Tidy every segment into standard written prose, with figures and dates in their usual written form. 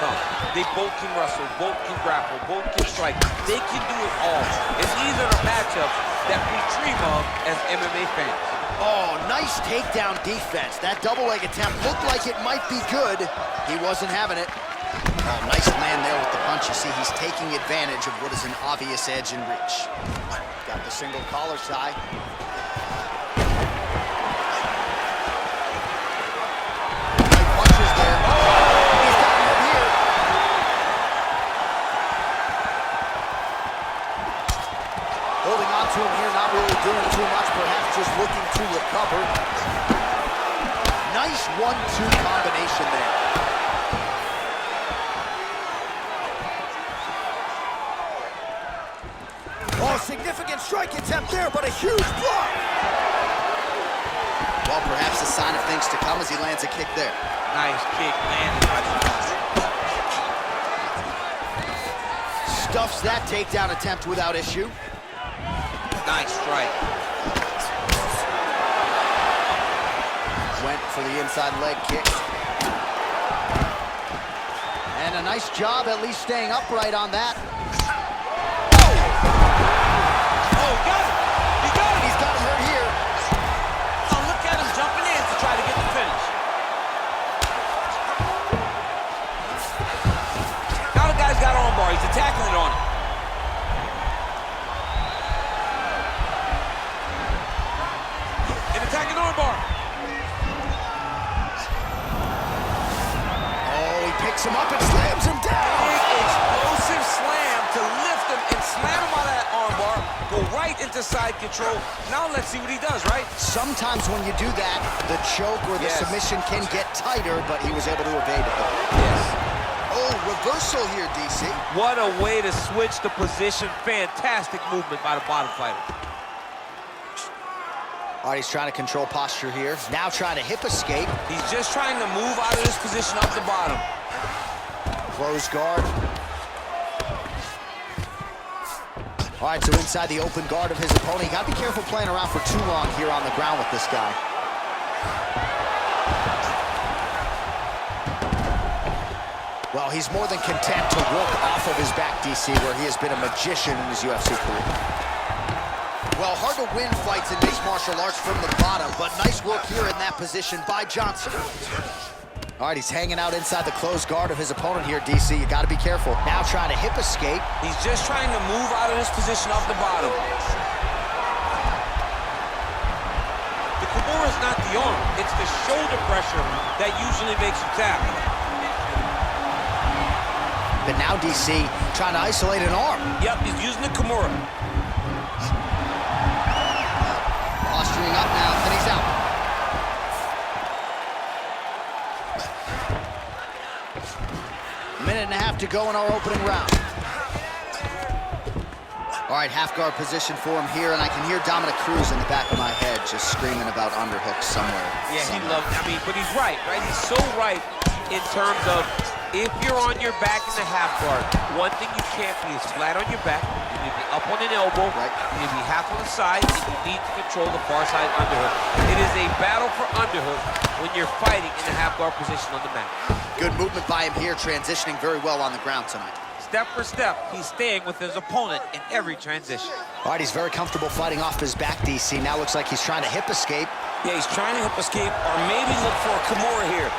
tough. They both can wrestle, both can grapple, both can strike. They can do it all. And these are the matchups that we dream of as MMA fans. Oh, nice takedown defense. That double leg attempt looked like it might be good. He wasn't having it. Oh, nice land there with the punch. You see, he's taking advantage of what is an obvious edge in reach. Got the single collar tie. To him here, not really doing too much, perhaps just looking to recover. Nice 1-2 combination there. Oh, significant strike attempt there, but a huge block. Well, perhaps a sign of things to come as he lands a kick there. Nice kick, landed. Stuffs that takedown attempt without issue. Nice strike. Went for the inside leg kick. And a nice job at least staying upright on that. Oh, got him. He got him. He's got him hurt here. Oh, look at him jumping in to try to get the finish. Now the guy's got arm bar. He's attacking it on him. Attacking armbar. Oh, he picks him up and slams him down. Big explosive slam to lift him and slam him out of that armbar. Go right into side control. Now let's see what he does, right? Sometimes when you do that, the choke or the submission can get tighter, but he was able to evade it. Yes. Oh, reversal here, DC. What a way to switch the position. Fantastic movement by the bottom fighter. All right, he's trying to control posture here. Now trying to hip escape. He's just trying to move out of this position up the bottom. Closed guard. All right, so inside the open guard of his opponent. You got to be careful playing around for too long here on the ground with this guy. Well, he's more than content to work off of his back, DC, where he has been a magician in his UFC career. Well, hard to win fights in mixed martial arts from the bottom, but nice work here in that position by Johnson. All right, he's hanging out inside the closed guard of his opponent here, DC. You got to be careful. Now trying to hip escape. He's just trying to move out of this position off the bottom. The Kimura is not the arm. It's the shoulder pressure that usually makes you tap. But now DC trying to isolate an arm. Yep, he's using the Kimura. Posturing up now, and he's out. Minute and a half to go in our opening round. All right, half guard position for him here, and I can hear Dominic Cruz in the back of my head just screaming about underhooks somewhere. Yeah, he loves, I mean, but he's right? He's so right in terms of if you're on your back in the half guard, one thing you can't be is flat on your back. You need to be up on an elbow. Right. You need to be half on the side, and you need to control the far side underhook. It is a battle for underhook when you're fighting in the half guard position on the mat. Good movement by him here, transitioning very well on the ground tonight. Step for step, he's staying with his opponent in every transition. All right, he's very comfortable fighting off his back, DC. Now looks like he's trying to hip escape. Yeah, he's trying to hip escape, or maybe look for a Kimura here.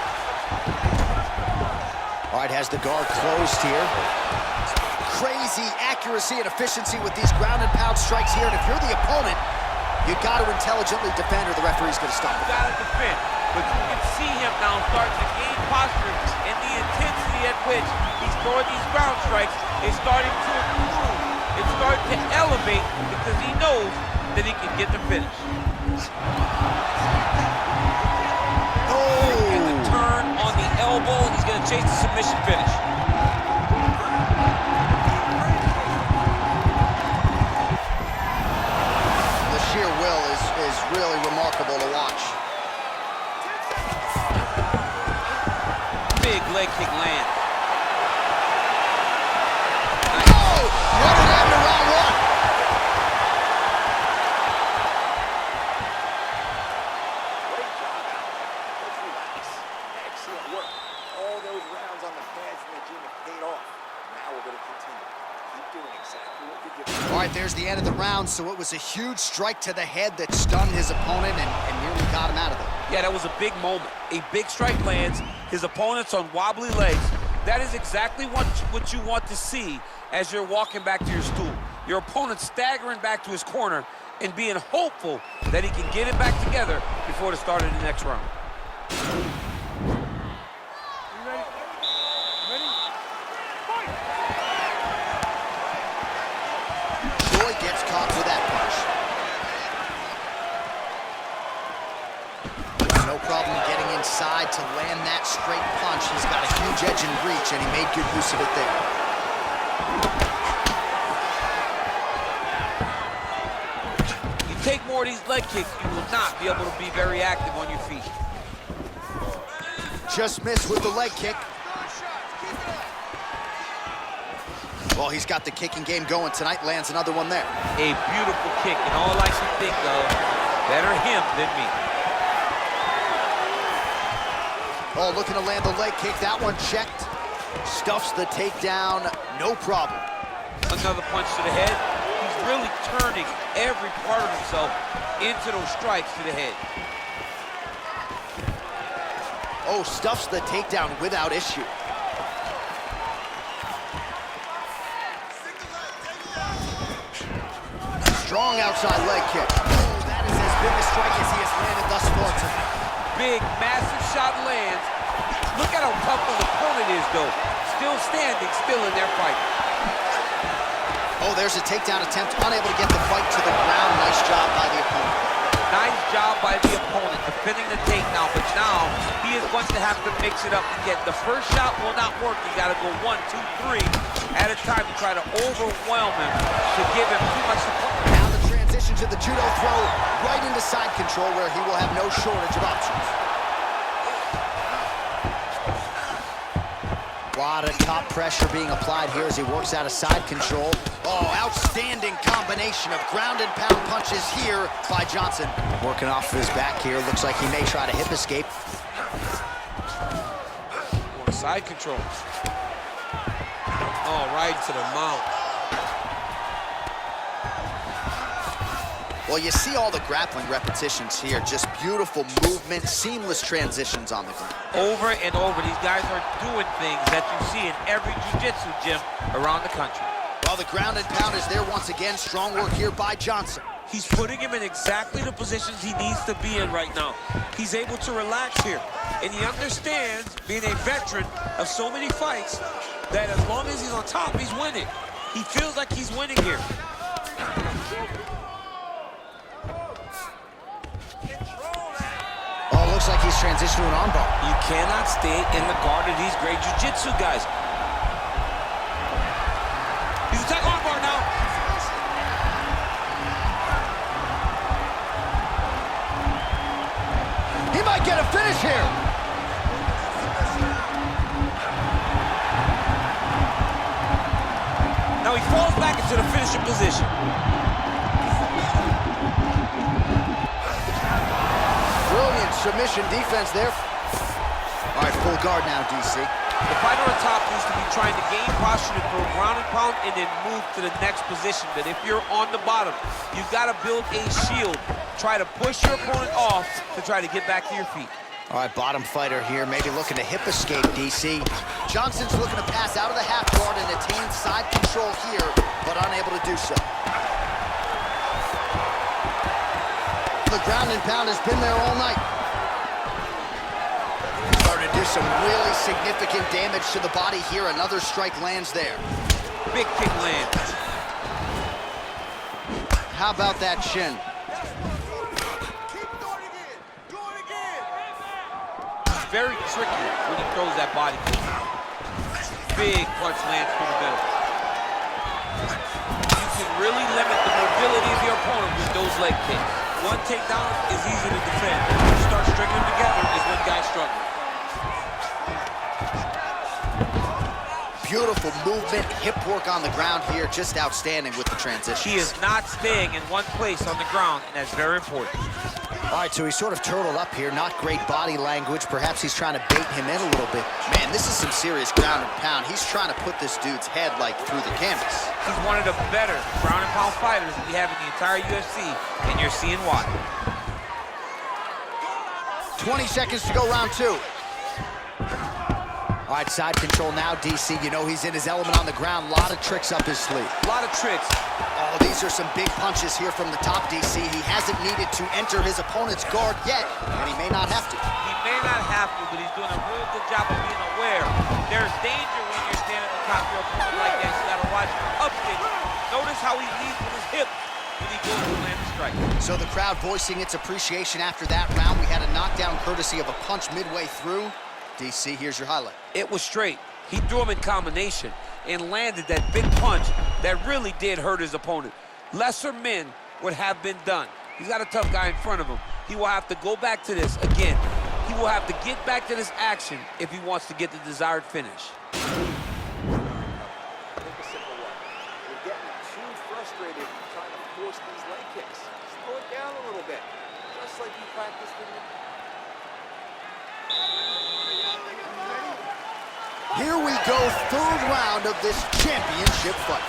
All right, has the guard closed here. Crazy accuracy and efficiency with these ground and pound strikes here. And if you're the opponent, you got to intelligently defend or the referee's going to stop it. You got to defend. But you can see him now starting to gain posture, and the intensity at which he's throwing these ground strikes is starting to improve. It's starting to elevate because he knows that he can get the finish. Get the turn on the elbow, and he's going to chase the submission finish. The sheer will is really remarkable to watch. Big leg kick land. Nice. Oh! What happened to round one? Excellent work. All those rounds on the pads and the right, there's the end of the round, so it was a huge strike to the head that stunned his opponent and nearly got him out of there. Yeah, that was a big moment. A big strike lands, his opponent's on wobbly legs. That is exactly what you want to see as you're walking back to your stool. Your opponent staggering back to his corner and being hopeful that he can get it back together before the start of the next round. Gets caught with that punch. No problem getting inside to land that straight punch. He's got a huge edge and reach, and he made good use of it there. You take more of these leg kicks, you will not be able to be very active on your feet. Just missed with the leg kick. Well, he's got the kicking game going tonight. Lands another one there. A beautiful kick, and all I can think of, better him than me. Oh, looking to land the leg kick. That one checked. Stuffs the takedown, no problem. Another punch to the head. He's really turning every part of himself into those strikes to the head. Oh, stuffs the takedown without issue. Strong outside leg kick. Oh, that is as big a strike as he has landed thus far tonight. Big, massive shot lands. Look at how tough his opponent is, though. Still standing, still in their fight. Oh, there's a takedown attempt. Unable to get the fight to the ground. Nice job by the opponent. Nice job by the opponent, defending the takedown, but now he is going to have to mix it up again. The first shot will not work. You got to go 1, 2, 3 at a time to try to overwhelm him, to give him too much support. Now the transition to the judo throw right into side control, where he will have no shortage of options. A lot of top pressure being applied here as he works out of side control. Oh, outstanding combination of ground and pound punches here by Johnson. Working off of his back here. Looks like he may try to hip escape. Side control. Oh, right to the mount. Well, you see all the grappling repetitions here. Just beautiful movement, seamless transitions on the ground. Over and over, these guys are doing things that you see in every jiu-jitsu gym around the country. Well, the ground and pound is there once again. Strong work here by Johnson. He's putting him in exactly the positions he needs to be in right now. He's able to relax here. And he understands, being a veteran of so many fights, that as long as he's on top, he's winning. He feels like he's winning here. Oh, looks like he's transitioned to an armbar. You cannot stay in the guard of these great jiu-jitsu guys. He's attacking armbar now. He might get a finish here. Now he falls back into the finishing position. Brilliant submission defense there. All right, full guard now, DC. The fighter on top needs to be trying to gain posture to throw ground and pound and then move to the next position. But if you're on the bottom, you've got to build a shield. Try to push your opponent off to try to get back to your feet. All right, bottom fighter here, maybe looking to hip escape, DC. Johnson's looking to pass out of the half guard and attain side control here, but unable to do so. The ground and pound has been there all night. Starting to do some really significant damage to the body here. Another strike lands there. Big kick lands. How about that shin? Very tricky when he throws that body kick. Big punch lands through the middle. You can really limit the mobility of your opponent with those leg kicks. One takedown is easy to defend. When you start stringing them together is when guys struggle. Beautiful movement, hip work on the ground here, just outstanding with the transition. He is not staying in one place on the ground, and that's very important. All right, so he's sort of turtled up here, not great body language. Perhaps he's trying to bait him in a little bit. Man, this is some serious ground and pound. He's trying to put this dude's head, like, through the canvas. He's one of the better ground and pound fighters we have in the entire UFC, and you're seeing why. 20 seconds to go, round two. All right, side control now, DC. You know he's in his element on the ground. A lot of tricks up his sleeve. A lot of tricks. Oh, these are some big punches here from the top, DC. He hasn't needed to enter his opponent's guard yet, and he may not have to. He may not have to, but he's doing a real good job of being aware. There's danger when you're standing at the top of your opponent like that. You gotta watch upstage. Notice how he leads with his hip when he goes to land the strike. So the crowd voicing its appreciation after that round. We had a knockdown courtesy of a punch midway through. DC, here's your highlight. It was straight. He threw him in combination and landed that big punch that really did hurt his opponent. Lesser men would have been done. He's got a tough guy in front of him. He will have to go back to this again. He will have to get back to this action if he wants to get the desired finish. We're getting too frustrated trying to force these leg kicks. Slow it down a little bit, just like you practiced in the... Here we go, third round of this championship fight.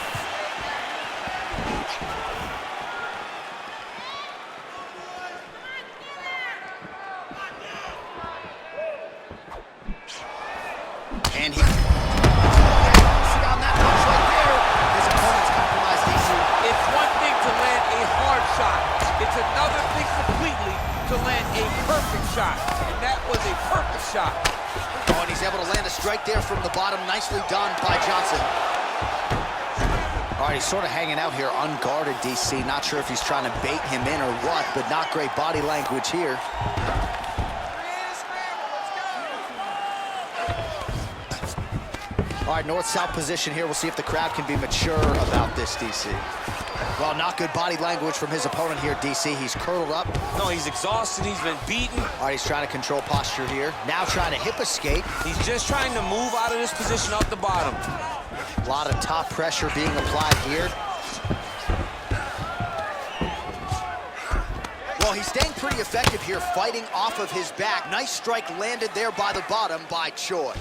And he... See on that punch right there. His opponent's compromised, DC. It's one thing to land a hard shot. It's another thing completely to land a perfect shot. And that was a perfect shot. Oh, and he's able to land a strike there from the bottom. Nicely done by Johnson. All right, he's sort of hanging out here unguarded, DC. Not sure if he's trying to bait him in or what, but not great body language here. All right, north-south position here. We'll see if the crowd can be mature about this, DC. Well, not good body language from his opponent here, DC. He's curled up. No, he's exhausted. He's been beaten. All right, he's trying to control posture here. Now trying to hip escape. He's just trying to move out of this position off the bottom. A lot of top pressure being applied here. Well, he's staying pretty effective here, fighting off of his back. Nice strike landed there by the bottom by Choi.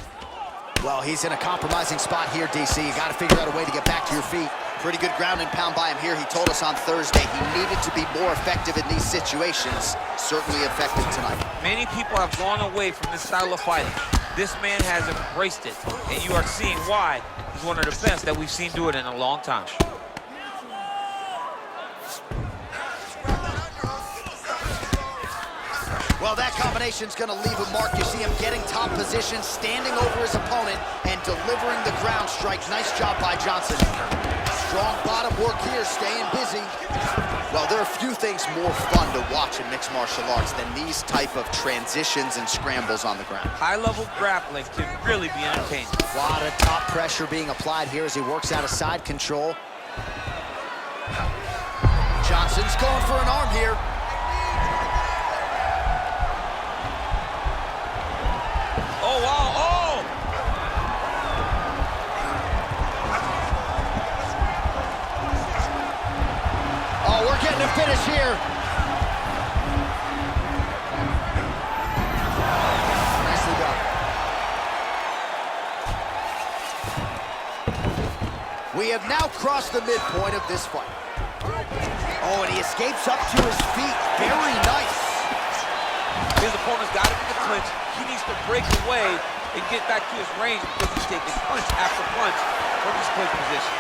Well, he's in a compromising spot here, DC. You got to figure out a way to get back to your feet. Pretty good ground and pound by him here. He told us on Thursday he needed to be more effective in these situations. Certainly effective tonight. Many people have gone away from this style of fighting. This man has embraced it, and you are seeing why he's one of the best that we've seen do it in a long time. Well, that combination's gonna leave a mark. You see him getting top position, standing over his opponent, and delivering the ground strike. Nice job by Johnson. Strong bottom work here, staying busy. Well, there are few things more fun to watch in mixed martial arts than these type of transitions and scrambles on the ground. High-level grappling can really be entertaining. A lot of top pressure being applied here as he works out of side control. Johnson's going for an arm here. Oh, wow, oh! Oh, we're getting a finish here. Nicely done. We have now crossed the midpoint of this fight. Oh, and he escapes up to his feet. Very nice. His opponent's got him in the clinch. He needs to break away and get back to his range because he's taking punch after punch from his clinch position.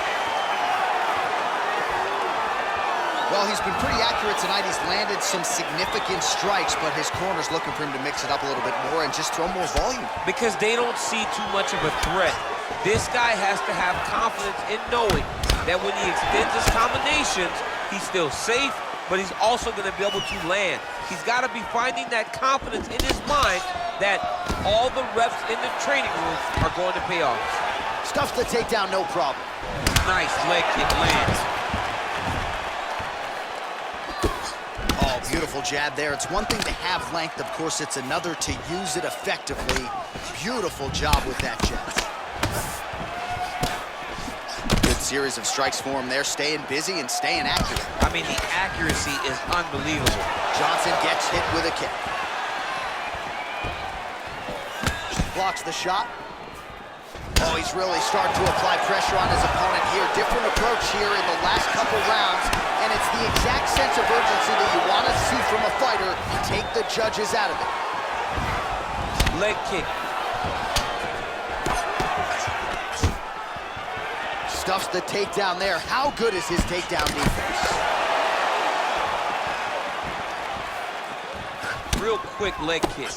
Well, he's been pretty accurate tonight. He's landed some significant strikes, but his corner's looking for him to mix it up a little bit more and just throw more volume. Because they don't see too much of a threat. This guy has to have confidence in knowing that when he extends his combinations, he's still safe, but he's also going to be able to land. He's got to be finding that confidence in his mind that all the reps in the training room are going to pay off. Stuffs the takedown, no problem. Nice leg kick lands. Oh, beautiful jab there. It's one thing to have length. Of course, it's another to use it effectively. Beautiful job with that jab. series of strikes for him there, staying busy and staying accurate. I mean, the accuracy is unbelievable. Johnson gets hit with a kick. Blocks the shot. Oh, he's really starting to apply pressure on his opponent here. Different approach here in the last couple rounds, and it's the exact sense of urgency that you want to see from a fighter. Take the judges out of it. Leg kick. Stuffs the takedown there. How good is his takedown defense? Real quick leg kick.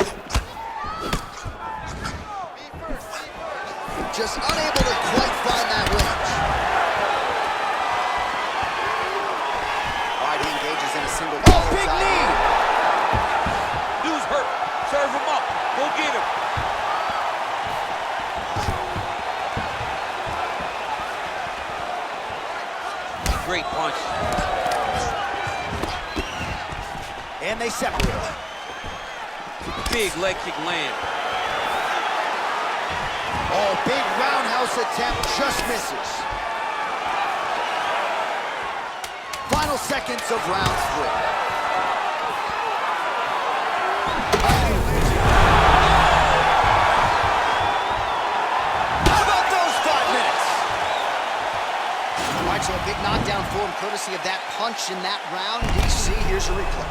Just unable to quite find that range. All right, he engages in a single. Oh, big knee! Dude's hurt. Serve him up. Go get him. Great punch. And they separate. Big leg kick land. Oh, big roundhouse attempt, just misses. Final seconds of round 3. How about those 5 minutes? All right, so a big knockdown for him, courtesy of that punch in that round. DC, here's a replay.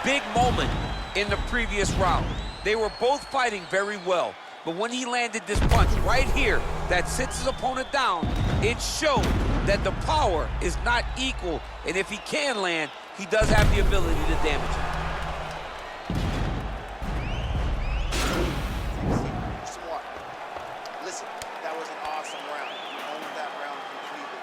Big moment in the previous round. They were both fighting very well. But when he landed this punch right here that sits his opponent down, it showed that the power is not equal. And if he can land, he does have the ability to damage him. Listen, that was an awesome round. You owned that round completely.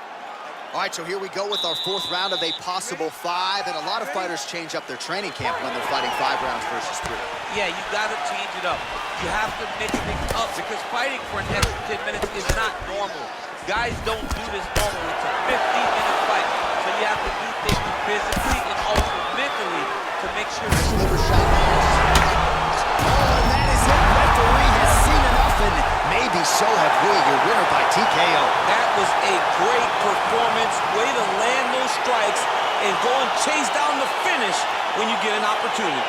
All right, so here we go with our 4th round of a possible 5, and a lot of fighters change up their training camp when they're fighting 5 rounds versus 3. Yeah, you gotta change it up. You have to mix things up because fighting for an extra 10 minutes is not normal. Guys don't do this normally. It's a 15-minute fight, so you have to do things physically and also mentally to make sure that Liver shot. Oh, and that is it. Referee has seen enough, and maybe so have we. Your winner by TKO. that was a great performance. Way to land those strikes and go and chase down the finish when you get an opportunity.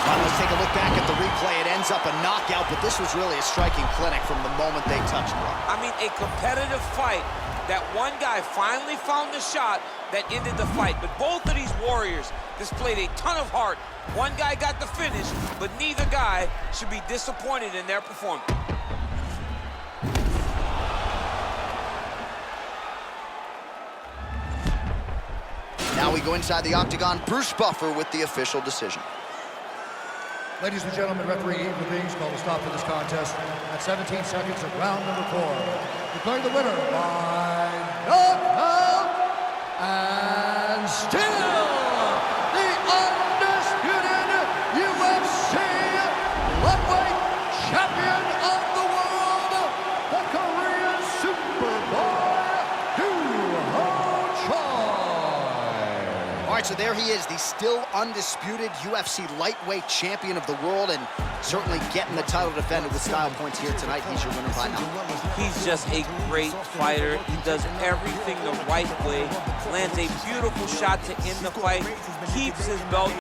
All right, let's take a look back at the replay. It ends up a knockout, but this was really a striking clinic from the moment they touched blood. I mean, a competitive fight that one guy finally found the shot that ended the fight. But both of these warriors displayed a ton of heart. One guy got the finish, but neither guy should be disappointed in their performance. Now we go inside the octagon. Bruce Buffer with the official decision. Ladies and gentlemen, referee Ian Levines called a stop to this contest at 17 seconds of round number 4. Declaring the winner by knockout and still the undisputed UFC lightweight champion of the world, the Korean Superboy, All right, so there he is, the still undisputed UFC lightweight champion of the world, and certainly getting the title defended with style points here tonight. He's your winner by knockout. He's just a great fighter. He does everything the right way, lands a beautiful shot to end the fight, keeps his belt